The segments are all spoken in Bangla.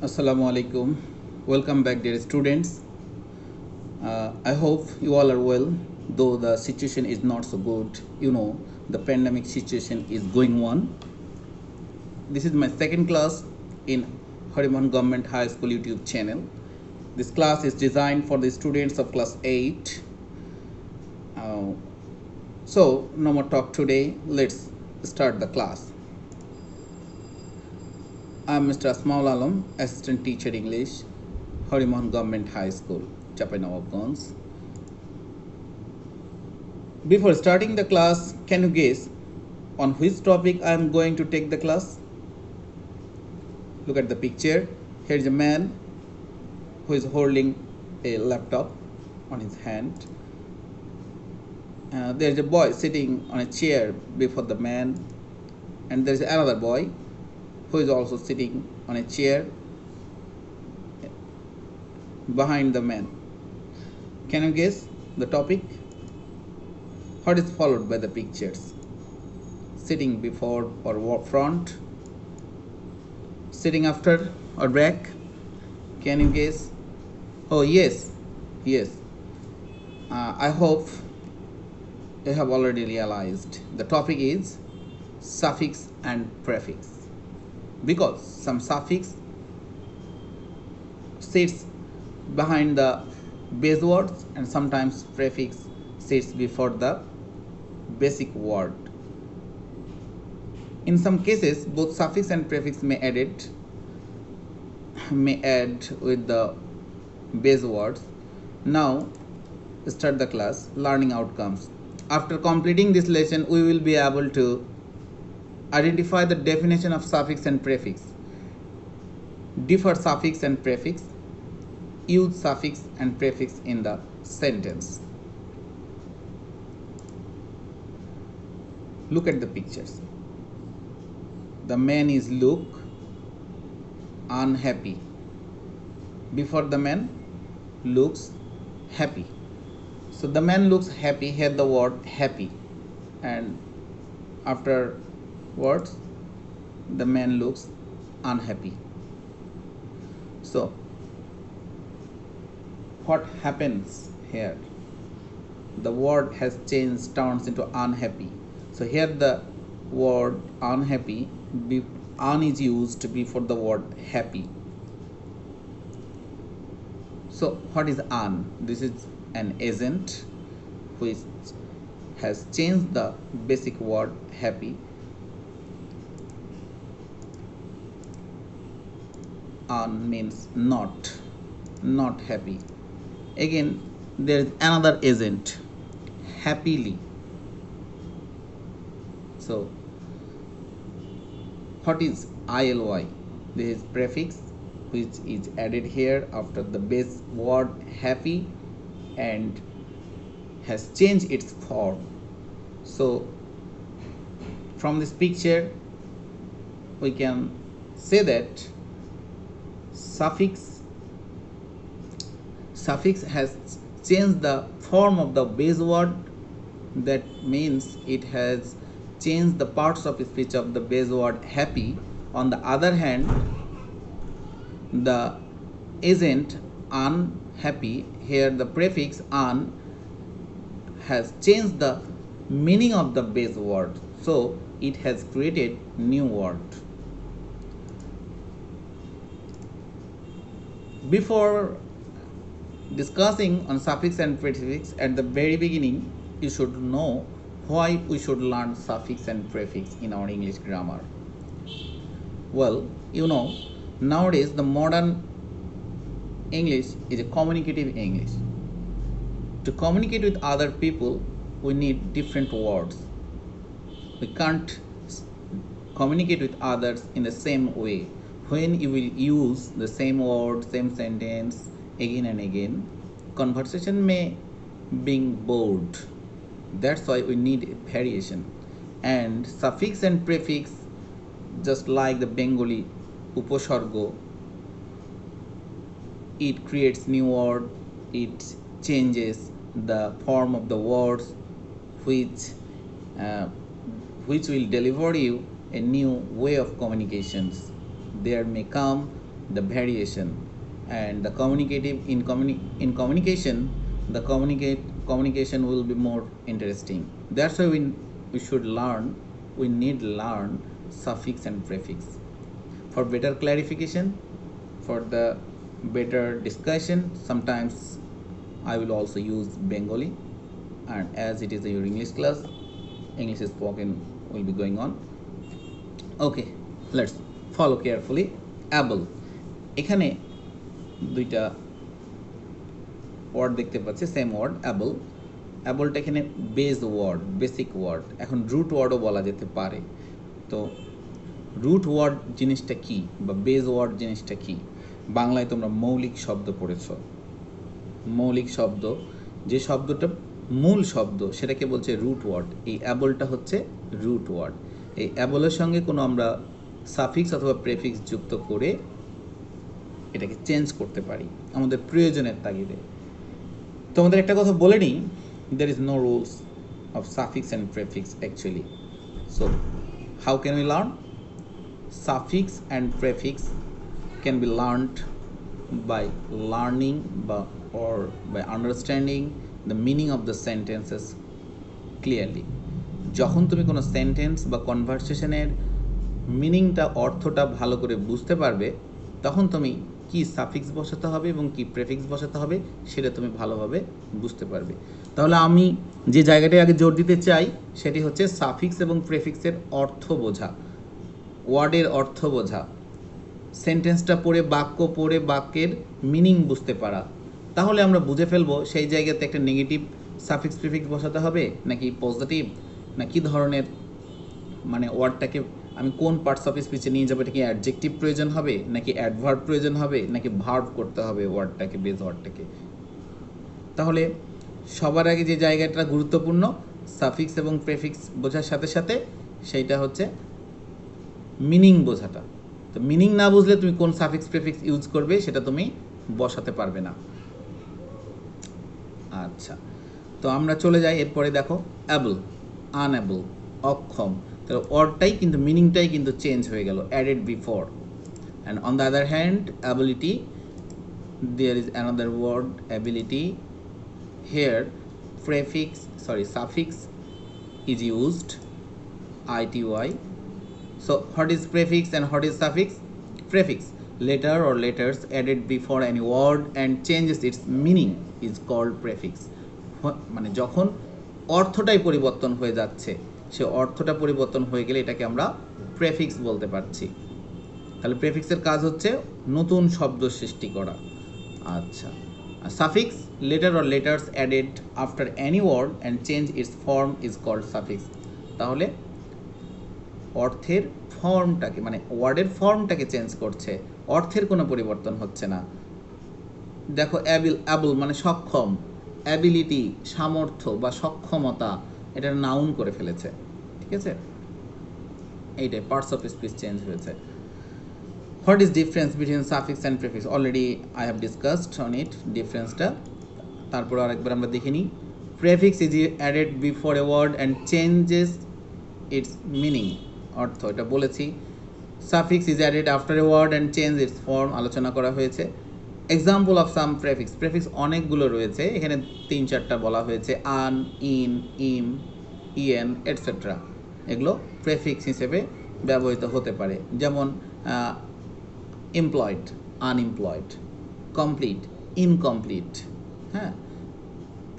Assalamu alaikum. Welcome back, dear students. I hope you all are well, though the situation is not so good. The pandemic situation is going on. This is my second class in Hariman Government High School YouTube channel. This class is designed for the students of class 8. Uh, so, no more talk today. Let's start the class. I'm Mr. Asmaul Alam, Assistant Teacher English, Hariman Government High School, Chapainawabganj. Before starting the class, can you guess on which topic I am going to take the class? Look at the picture. Here is a man who is holding a laptop on his hand. There is a boy sitting on a chair before the man, and there is another boy who is also sitting on a chair behind the man. Can you guess the topic? What is followed by the pictures? Sitting before or front? Sitting after or back? Can you guess? Oh, yes. I hope you have already realized the topic is suffix and prefix, because some suffix sits behind the base words and sometimes prefix sits before the basic word. In some cases, both suffix and prefix may add with the base words. Now start the class. Learning outcomes. After completing this lesson, we will be able to identify the definition of suffix and prefix, differ suffix and prefix, use suffix and prefix in the sentence. Look at the pictures. The man is look unhappy. Before the man looks happy. So the man looks happy, here the word happy, and afterwards the man looks unhappy. So what happens here? The word has changed, turns into unhappy. So here the word unhappy, un is used before the word happy. So what is un? This is an agent which has changed the basic word happy. Un means not happy. Again, there is another agent, happily. So what is ILY? This is prefix which is added here after the base word happy and has changed its form. So from this picture we can say that suffix has changed the form of the base word. That means it has changed the parts of speech of the base word happy. On the other hand, the agent unhappy, here the prefix un has changed the meaning of the base word, so it has created new word. Before discussing on suffix and prefix, at the very beginning you should know why we should learn suffix and prefix in our English grammar. Well, nowadays the modern English is a communicative English. To communicate with other people, we need different words. We can't communicate with others in the same way. When you will use the same word, same sentence again and again, conversation may being bored. That's why we need variation. And suffix and prefix, just like the Bengali uposargo, it creates new word, it changes the form of the words which will deliver you a new way of communications. There may come the variation, and the communicative in communication, the communication will be more interesting. That's why we should learn, we need learn suffix and prefix. For better clarification, for the better discussion, sometimes I will also use Bengali, and as it is your English class, English spoken will be going on. Okay, let's follow carefully. Able, এখানে দুইটা ওয়ার্ড দেখতে পাচ্ছি, সেম ওয়ার্ড অ্যাবল। অ্যাবলটা এখানে বেস ওয়ার্ড, বেসিক ওয়ার্ড, এখন রুট ওয়ার্ডও বলা যেতে পারে। তো রুট ওয়ার্ড জিনিসটা কি বা বেস ওয়ার্ড জিনিসটা কি? বাংলায় তোমরা মৌলিক শব্দ পড়েছ। মৌলিক শব্দ, যে শব্দটা মূল শব্দ সেটাকে বলছে রুট ওয়ার্ড। এই অ্যাবলটা হচ্ছে রুট ওয়ার্ড। এই অ্যাবলের সঙ্গে কোনো আমরা সাফিক্স অথবা প্রেফিক্স যুক্ত করে এটাকে চেঞ্জ করতে পারি আমাদের প্রয়োজনের তাগিদে। তোমাদের একটা কথা বলে নিই, there is no rules of suffix and prefix actually. So how can we learn? Suffix and prefix can be learned by learning or by understanding the meaning of the sentences clearly. যখন তুমি কোনো সেন্টেন্স বা কনভারসেশনের মিনিংটা, অর্থটা ভালো করে বুঝতে পারবে, তখন তুমি কি সাফিক্স বসাতে হবে এবং কি প্রেফিক্স বসাতে হবে সেটা তুমি ভালোভাবে বুঝতে পারবে। তাহলে আমি যে জায়গাটায় আগে জোর দিতে চাই সেটি হচ্ছে সাফিক্স এবং প্রেফিক্সের অর্থ বোঝা, ওয়ার্ডের অর্থ বোঝা, সেন্টেন্সটা পড়ে, বাক্য পড়ে বাক্যের মিনিং বুঝতে পারা। তাহলে আমরা বুঝে ফেলবো সেই জায়গাতে একটা নেগেটিভ সাফিক্স প্রিফিক্স বসাতে হবে নাকি পজিটিভ, না কী ধরনের, মানে ওয়ার্ডটাকে আমি কোন পার্টস অফ স্পিচে নিয়ে যাবো, এটা কি অ্যাডজেক্টিভ প্রয়োজন হবে নাকি অ্যাডভার্ব প্রয়োজন হবে নাকি ভার্ব করতে হবে ওয়ার্ডটাকে, বেস ওয়ার্ডটাকে। তাহলে সবার আগে যে জায়গাটা গুরুত্বপূর্ণ সাফিক্স এবং প্রেফিক্স বোঝার সাথে সাথে সেইটা হচ্ছে মিনিং বোঝাটা। তো মিনিং না বুঝলে তুমি কোন সাফিক্স প্রেফিক্স ইউজ করবে সেটা তুমি বসাতে পারবে না। আচ্ছা, তো আমরা চলে যাই এরপরে। দেখো অ্যাবল, আনঅ্যাবল, অক্ষম। তাহলে ওয়ার্ডটাই কিন্তু মিনিংটাই কিন্তু চেঞ্জ হয়ে গেল, added before. And on the other hand ability, there is another word ability. Here suffix is used, ity. So what is prefix and what is suffix? Prefix, letter or letters added before any word and changes its meaning is called prefix. মানে যখন অর্থটাই পরিবর্তন হয়ে যাচ্ছে, সে অর্থটা পরিবর্তন হয়ে গেলে এটাকে আমরা প্রেফিক্স বলতে পারছি। তাহলে প্রেফিক্সের কাজ হচ্ছে নতুন শব্দ সৃষ্টি করা। আচ্ছা, suffix, letter or letters added after any word and change its form is called suffix. তাহলে অর্থের ফর্মটাকে, মানে ওয়ার্ডের ফর্মটাকে চেঞ্জ করছে, অর্থের কোনো পরিবর্তন হচ্ছে না। দেখো অ্যাবল মানে সক্ষম, অ্যাবিলিটি সামর্থ্য বা সক্ষমতা, এটা নাউন করে ফেলেছে। ঠিক আছে, এইটাই পার্টস অফ স্পিচ চেঞ্জ হয়েছে। What is difference between suffix and prefix? Already I have discussed on it, ডিফারেন্সটা। তারপর আরেকবার আমরা দেখে নিই। Prefix is added before a word and changes its meaning, অর্থ এটা বলেছি। Suffix is added after a word and change its form, আলোচনা করা হয়েছে। Example of some prefix, prefix অনেকগুলো রয়েছে, এখানে 3-4টা বলা হয়েছে, un, in, im, en etcetera. এগুলো প্রেফিক্স হিসেবে ব্যবহৃত হতে পারে। যেমন এমপ্লয়েড, আনএমপ্লয়েড, কমপ্লিট, ইনকমপ্লিট। হ্যাঁ,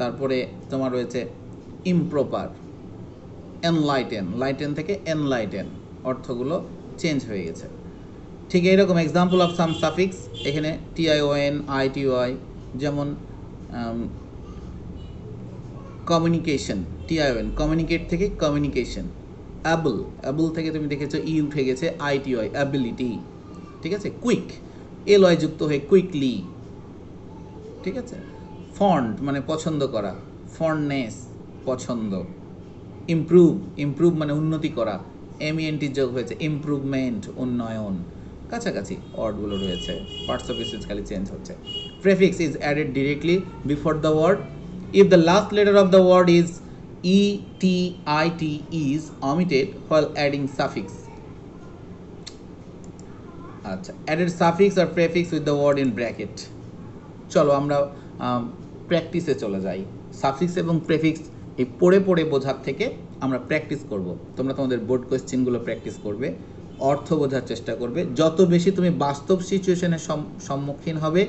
তারপরে তোমার রয়েছে ইমপ্রপার, এনলাইটেন, লাইটেন থেকে এনলাইটেন, অর্থগুলো চেঞ্জ হয়ে গেছে। ঠিক এইরকম এক্সাম্পল অফ সাম সাফিক্স, এখানে টিআইওএন, আইটিওআই, যেমন কমিউনিকেশন, টিআইওএন, কমিউনিকেট থেকে কমিউনিকেশন। অ্যাবল, অ্যাবল থেকে তুমি দেখেছো ই উঠে গেছে, আইটিওআই, অ্যাবিলিটি। ঠিক আছে, কুইক, এলওয়াই যুক্ত হয়ে কুইকলি। ঠিক আছে, ফন্ট মানে পছন্দ করা, ফন্টনেস পছন্দ। ইমপ্রুভ, ইমপ্রুভ মানে উন্নতি করা, এমইএনটি যোগ হয়েছে, ইমপ্রুভমেন্ট উন্নয়ন। কাছাকাছি ওয়ার্ডগুলো রয়েছে, পার্টস অফ স্পিচ খালি চেঞ্জ হচ্ছে। Prefix is added directly before the word if the last letter of the word is ETIT is omitted while adding suffix. আচ্ছা, অ্যাডেড সাফিক্স আর prefix with the word in bracket. চলো আমরা প্র্যাকটিসে চলে যাই। সাফিক্স এবং প্রেফিক্স এই পড়ে পড়ে বোঝার থেকে আমরা প্র্যাকটিস করব। তোমরা তোমাদের বোর্ড কোয়েশ্চেনগুলো প্র্যাকটিস করবে, অর্থ বোঝার চেষ্টা করবে। যত বেশি তুমি বাস্তব সিচুয়েশনের সম্মুখীন হবে,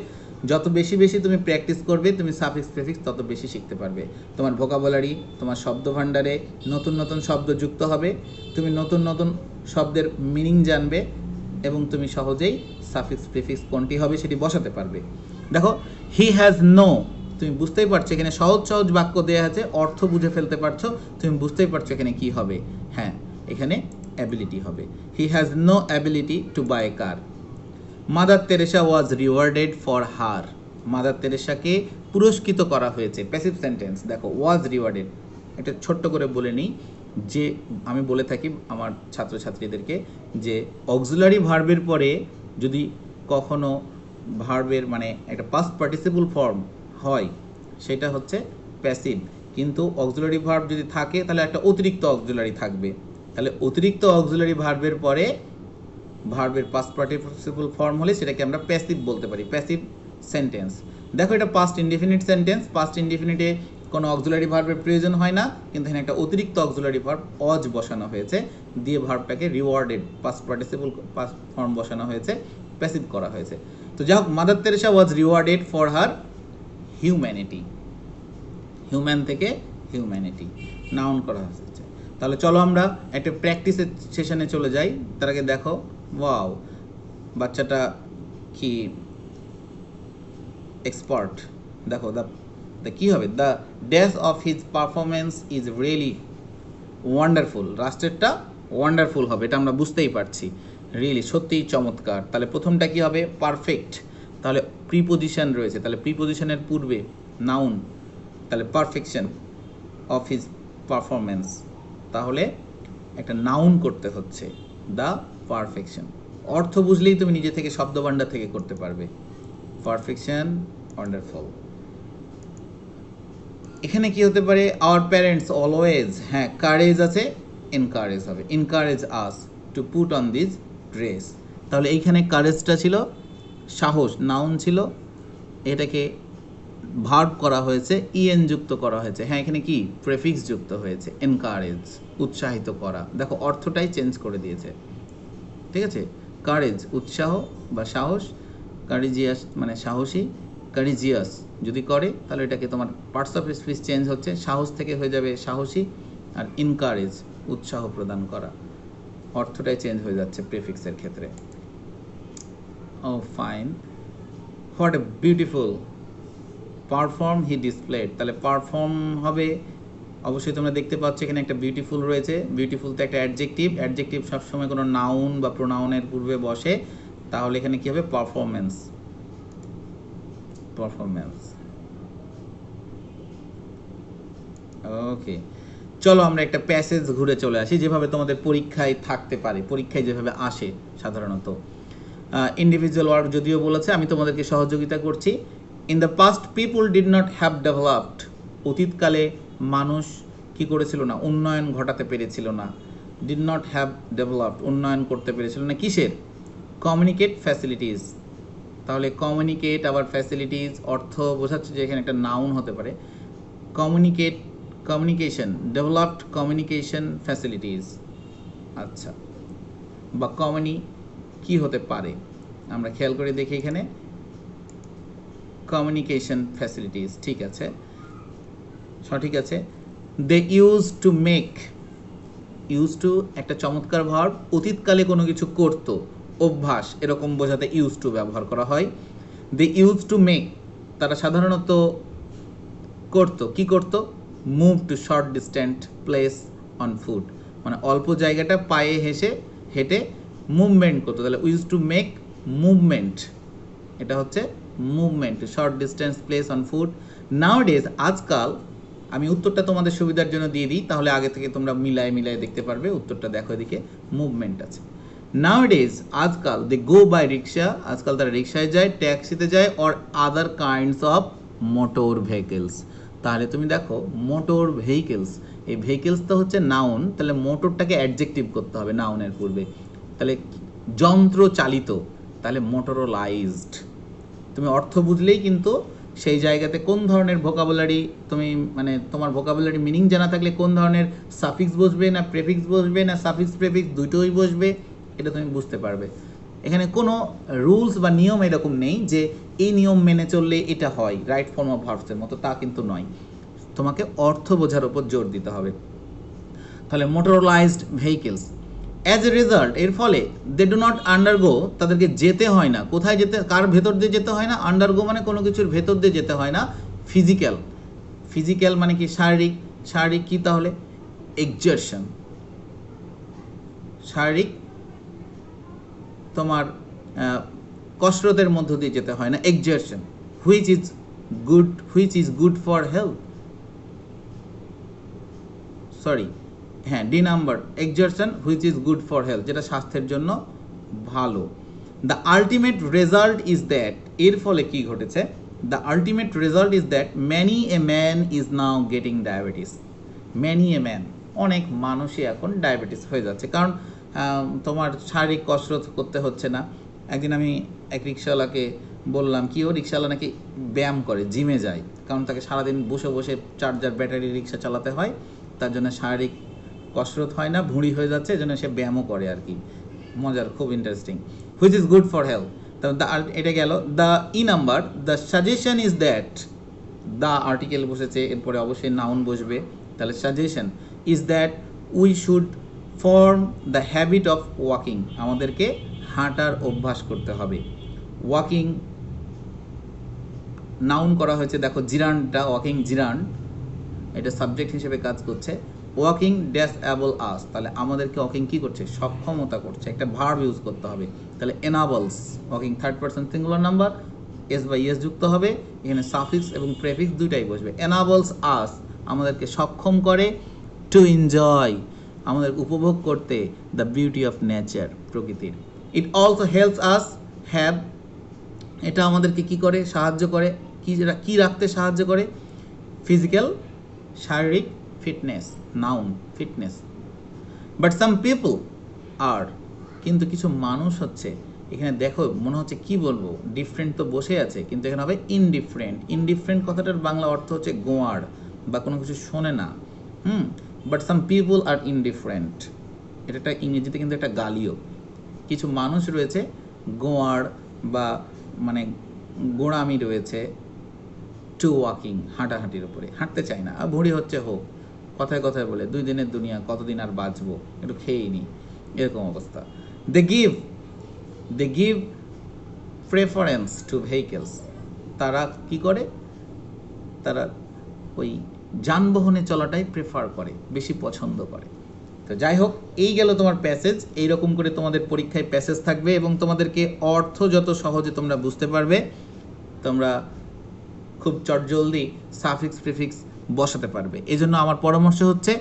যত বেশি বেশি তুমি প্র্যাকটিস করবে, তুমি সাফিক্স প্রেফিক্স তত বেশি শিখতে পারবে। তোমার ভোকাবুলারি, তোমার শব্দ ভাণ্ডারে নতুন নতুন শব্দ যুক্ত হবে, তুমি নতুন নতুন শব্দের মিনিং জানবে এবং তুমি সহজেই সাফিক্স প্রিফিক্স কোনটি হবে সেটি বসাতে পারবে। দেখো, হি হ্যাজ নো, তুমি বুঝতেই পারছো এখানে সহজ সহজ বাক্য দেওয়া আছে, অর্থ বুঝে ফেলতে পারছো, তুমি বুঝতেই পারছো এখানে কি হবে। হ্যাঁ, এখানে অ্যাবিলিটি হবে। He has no ability to buy a car. Mother Teresa was rewarded for her. Mother তেরেসাকে পুরস্কৃত করা হয়েছে। Passive sentence. দেখো, ওয়াজ রিওয়ার্ডেড, এটা ছোট্ট করে বলে নিই যে আমি বলে থাকি আমার ছাত্রছাত্রীদেরকে যে অক্সিলারি ভার্বের পরে যদি কখনো ভার্বের মানে একটা পাস্ট পার্টিসিপল ফর্ম হয় সেটা হচ্ছে প্যাসিভ, কিন্তু অক্সিলারি ভার্ব যদি থাকে তাহলে একটা অতিরিক্ত অক্সিলারি থাকবে। তাহলে অতিরিক্ত অক্সিলারি ভার্বের পরে ভার্বের পাস্ট পার্টিসিপল ফর্ম হলে সেটাকে আমরা প্যাসিভ বলতে পারি, প্যাসিভ সেন্টেন্স। দেখো, এটা পাস্ট ইনডিফিনিট সেন্টেন্স। পাস্ট ইনডিফিনিটে কোনো অক্সিলারি ভার্বের প্রয়োজন হয় না, কিন্তু এখানে একটা অতিরিক্ত অক্সিলারি ভার্ব অজ বসানো হয়েছে, দিয়ে ভার্বটাকে rewarded past participle past form বসানো হয়েছে, প্যাসিভ করা হয়েছে। তো যাই হোক, mother Teresa was rewarded for her humanity. Human থেকে হিউম্যানিটি নাউন করা হয়েছে। তাহলে চলো আমরা একটা প্র্যাকটিসের সেশনে চলে যাই। তার আগে দেখো, ওয়াও, বাচ্চাটা কি এক্সপার্ট। দেখো, দ্য কী হবে, the dash of his performance is really wonderful. রাষ্ট্রেরটা ওয়ান্ডারফুল হবে, এটা আমরা বুঝতেই পারছি। রিয়েলি, সত্যিই চমৎকার। তাহলে প্রথমটা কি হবে, পারফেক্ট। তাহলে প্রিপোজিশন রয়েছে, তাহলে প্রিপোজিশনের পূর্বে নাউন, তাহলে পারফেকশন অফ হিজ পারফরমেন্স, তাহলে একটা নাউন করতে হচ্ছে, দ্য পারফেকশন। অর্থ বুঝলেই তুমি নিজে থেকে শব্দভাণ্ডার থেকে করতে পারবে। Perfection, wonderful. এখানে কি হতে পারে, আওয়ার প্যারেন্টস অলওয়েজ, হ্যাঁ, কারেজ আছে, এনকারেজ হবে, encourage us to put on this dress. তাহলে এইখানে কারেজটা ছিল সাহস, নাউন ছিল, এটাকে ভার্ব করা হয়েছে, ইএন যুক্ত করা হয়েছে। হ্যাঁ, এখানে কি প্রেফিক্স যুক্ত হয়েছে, এনকারেজ, উৎসাহিত করা। দেখো, অর্থটাই চেঞ্জ করে দিয়েছে, ঠিক আছে। কারেজ উৎসাহ বা সাহস, কারিজিয়াস মানে সাহসী, কারিজিয়াস যদি করে তাহলে এটাকে তোমার পার্টস অফ স্পিচ চেঞ্জ হচ্ছে, সাহস থেকে হয়ে যাবে সাহসী, আর ইনকারেজ উৎসাহ প্রদান করা, অর্থটাই চেঞ্জ হয়ে যাচ্ছে প্রিফিক্সের ক্ষেত্রে। Oh fine, what a beautiful perform he displayed. তাহলে পারফর্ম হবে, অবশ্যই তোমরা দেখতে পাচ্ছ এখানে একটা বিউটিফুল রয়েছে। বিউটিফুল তো একটা অ্যাডজেক্টিভ, অ্যাডজেক্টিভ সবসময় কোনো নাউন বা প্রোনাউনের পূর্বে বসে, তাহলে এখানে কি হবে, পারফরমেন্স, পারফরমেন্স। ওকে, চলো আমরা একটা প্যাসেজ ঘুরে চলে আসি, যেভাবে তোমাদের পরীক্ষায় থাকতে পারে, পরীক্ষায় যেভাবে আসে সাধারণত। ইন্ডিভিজুয়াল ওয়ার্ড যদিও বলেছে, আমি তোমাদেরকে সহযোগিতা করছি। In the past people did not have developed. অতীতকালে মানুষ কি করেছিল না, উন্নয়ন ঘটাতে পেরেছিল না। ডিড নট হ্যাভ ডেভেলপড, উন্নয়ন করতে পেরেছিল না কিসের, কমিউনিকেট ফ্যাসিলিটিস। তাহলে কমিউনিকেট আবার ফ্যাসিলিটিস, অর্থ বোঝাচ্ছে যে এখানে একটা নাউন হতে পারে। Communicate, communication, developed communication facilities. আচ্ছা, বা কি হতে পারে আমরা খেয়াল করে দেখি, এখানে কমিউনিকেশন ফ্যাসিলিটিস, ঠিক আছে, সঠিক আছে। They use to make, use to একটা চমৎকার ভার্ব, অতীতকালে কোনো কিছু করতো, অভ্যাস, এরকম বোঝাতে ইউজ টু ব্যবহার করা হয়। দে ইউজ টু মেক, তারা সাধারণত করতো, কি করতো, move to short distance place on foot, মানে অল্প জায়গাটা পায়ে হেঁটে মুভমেন্ট করতো। তাহলে ইউজ টু মেক মুভমেন্ট, এটা হচ্ছে movement, short distance place on foot. Nowadays, আজকাল, আমি উত্তরটা তোমাদের সুবিধার জন্য দিয়ে দিই, তাহলে আগে থেকে তোমরা মিলায় দেখতে পারবে। উত্তরটা দেখো, এদিকে মুভমেন্ট আছে। নাওডেজ, আজকাল, দে গো বাই রিক্সা, আজকাল তারা রিক্সায় যায়, ট্যাক্সিতে যায়, or other kinds of motor vehicles. তাহলে তুমি দেখো, মোটর ভেহিকেলস, এই ভেহিকেলস তো হচ্ছে নাউন, তাহলে মোটরটাকে অ্যাডজেক্টিভ করতে হবে নাউনের পূর্বে। তাহলে যন্ত্র চালিত, তাহলে মোটরোলাইজড। তুমি অর্থ বুঝলেই কিন্তু সেই জায়গাতে কোন ধরনের ভোকাবুলারি তুমি মানে তোমার ভোকাবুলারি মিনিং জানা থাকলে কোন ধরনের সাফিক্স বসবে না প্রেফিক্স বসবে না সাফিক্স প্রেফিক্স দুটোই বসবে এটা তুমি বুঝতে পারবে। এখানে কোনো রুলস বা নিয়ম এরকম নেই যে এই নিয়ম মেনে চললে এটা হয় রাইট ফর্ম অফ ভার্বসের মতো, তা কিন্তু নয়। তোমাকে অর্থ বোঝার উপর জোর দিতে হবে। তাহলে মোটরোলাইজড ভেহিকেলস অ্যাজ এ রেজাল্ট, এর ফলে দে ডু নট আন্ডারগো, তাদেরকে যেতে হয় না। কোথায় যেতে, কার ভেতর দিয়ে যেতে হয় না? আন্ডারগো মানে কোনো কিছুর ভেতর দিয়ে যেতে হয় না। ফিজিক্যাল, ফিজিক্যাল মানে কি? শারীরিক। শারীরিক কি তাহলে? এক্সারশন। শারীরিক তোমার কসরতের মধ্য দিয়ে যেতে হয় না, exertion. Which is good for health, sorry হ্যাঁ D number, exertion which is good for health, যেটা স্বাস্থ্যের জন্য ভালো। The ultimate result is that, এর ফলে কি ঘটেছে? The ultimate result is that many a man is now getting diabetes. Many a man, অনেক মানুষই এখন ডায়াবেটিস হয়ে যাচ্ছে, কারণ তোমার শারীরিক কসরত করতে হচ্ছে না। একদিন আমি এক রিক্সাওয়ালাকে বললাম কি, ও রিক্সাওয়ালা নাকি ব্যায়াম করে, জিমে যায়, কারণ তাকে সারাদিন বসে বসে চার্জার ব্যাটারি রিক্সা চালাতে হয়, তার জন্য শারীরিক কসরত হয় না, ভুঁড়ি হয়ে যাচ্ছে, এজন্য সে ব্যায়ামও করে আর কি। মজার, খুব interesting. Which is good for health, এটা গেল। The number, the suggestion is that, the article বসেছে, এরপরে অবশ্যই নাউন বসবে, তাহলে suggestion is that we should form the habit of walking, আমাদেরকে হাঁটার অভ্যাস করতে হবে। ওয়াকিং নাউন করা হয়েছে, দেখো জিরান্ডটা, ওয়াকিং জিরান্ড, এটা সাবজেক্ট হিসেবে কাজ করছে। ওয়াকিং ড্যাশ অ্যাবল আস, তাহলে আমাদেরকে ওয়াকিং কি করছে? সক্ষমতা করছে, একটা ভার্ব ইউজ করতে হবে, তাহলে enables. Walking third person singular number, S by S যুক্ত হবে, এখানে সাফিক্স এবং প্রেফিক্স দুইটাই বসবে। এনাবলস আস, আমাদেরকে সক্ষম করে। টু এনজয়, আমাদের উপভোগ করতে। দ্য বিউটি অফ নেচার, প্রকৃতির। It also helps us have, এটা আমাদেরকে কি করে? সাহায্য করে। কি রাখতে সাহায্য করে? ফিজিক্যাল, শারীরিক fitness, noun fitness. But some people are, কিন্তু কিছু মানুষ হচ্ছে, এখানে দেখো মনে হচ্ছে কি বলবো, ডিফারেন্ট তো বসে আছে, কিন্তু এখানে হবে ইনডিফারেন্ট। ইনডিফারেন্ট কথাটার বাংলা অর্থ হচ্ছে গোয়ার বা কোনো কিছু শোনে না। But some people are indifferent, এটা একটা ইংরেজিতে কিন্তু একটা গালিও। কিছু মানুষ রয়েছে গোয়ার বা মানে গোড়ামি রয়েছে টু ওয়াকিং, হাঁটাহাঁটির উপরে, হাঁটতে চায় না, আর ভুঁড়ি হচ্ছে হোক, কথায় কথায় বলে 2 দিনের দুনিয়া, কতদিন আর বাঁচবো, একটু খেয়েই নি, এরকম অবস্থা। They give preference to vehicles, তারা কি করে? তারা ওই যানবাহনে চলাটাই প্রেফার করে, বেশি পছন্দ করে। তো যাই হোক, এই গেল তোমার প্যাসেজ। এইরকম করে তোমাদের পরীক্ষায় প্যাসেজ থাকবে এবং তোমাদেরকে অর্থ যত সহজে তোমরা বুঝতে পারবে, তোমরা খুব চটজলদি সাফিক্স প্রিফিক্স বসাতে পারবে। এই জন্য আমার পরামর্শ হচ্ছে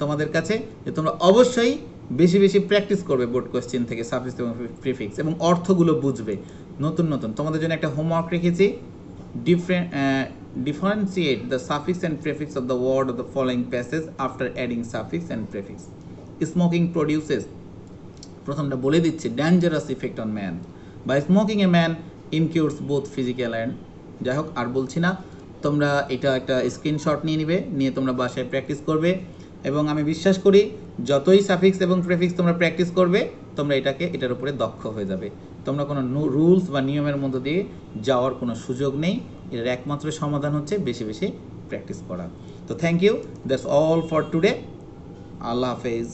তোমাদের কাছে যে তোমরা অবশ্যই বেশি বেশি প্র্যাকটিস করবে বোর্ড কোয়েশ্চেন থেকে সাফিক্স এবং প্রিফিক্স, এবং অর্থগুলো বুঝবে। নতুন নতুন তোমাদের জন্য একটা হোমওয়ার্ক রেখেছি, differentiate the suffix and prefix of the word of the following passage after adding suffix and prefix. Smoking produces, প্রথমটা বলে দিচ্ছে, dangerous effect on man. By smoking a man incurs both physical and, যাই হোক আর বলছি না, তোমরা এটা একটা স্ক্রিনশট নিয়ে নিবে, নিয়ে তোমরা বাসায় প্র্যাকটিস করবে, এবং আমি বিশ্বাস করি যতই সাফিক্স এবং প্রেফিক্স তোমরা প্র্যাকটিস করবে, তোমরা এটার উপরে দক্ষ হয়ে যাবে। তোমরা কোনো রুলস বা নিয়মের মধ্য দিয়ে যাওয়ার কোনো সুযোগ নেই, এর একমাত্র সমাধান হচ্ছে বেশি বেশি প্র্যাকটিস করা। তো thank you, that's all for today. আল্লাহ হাফেজ।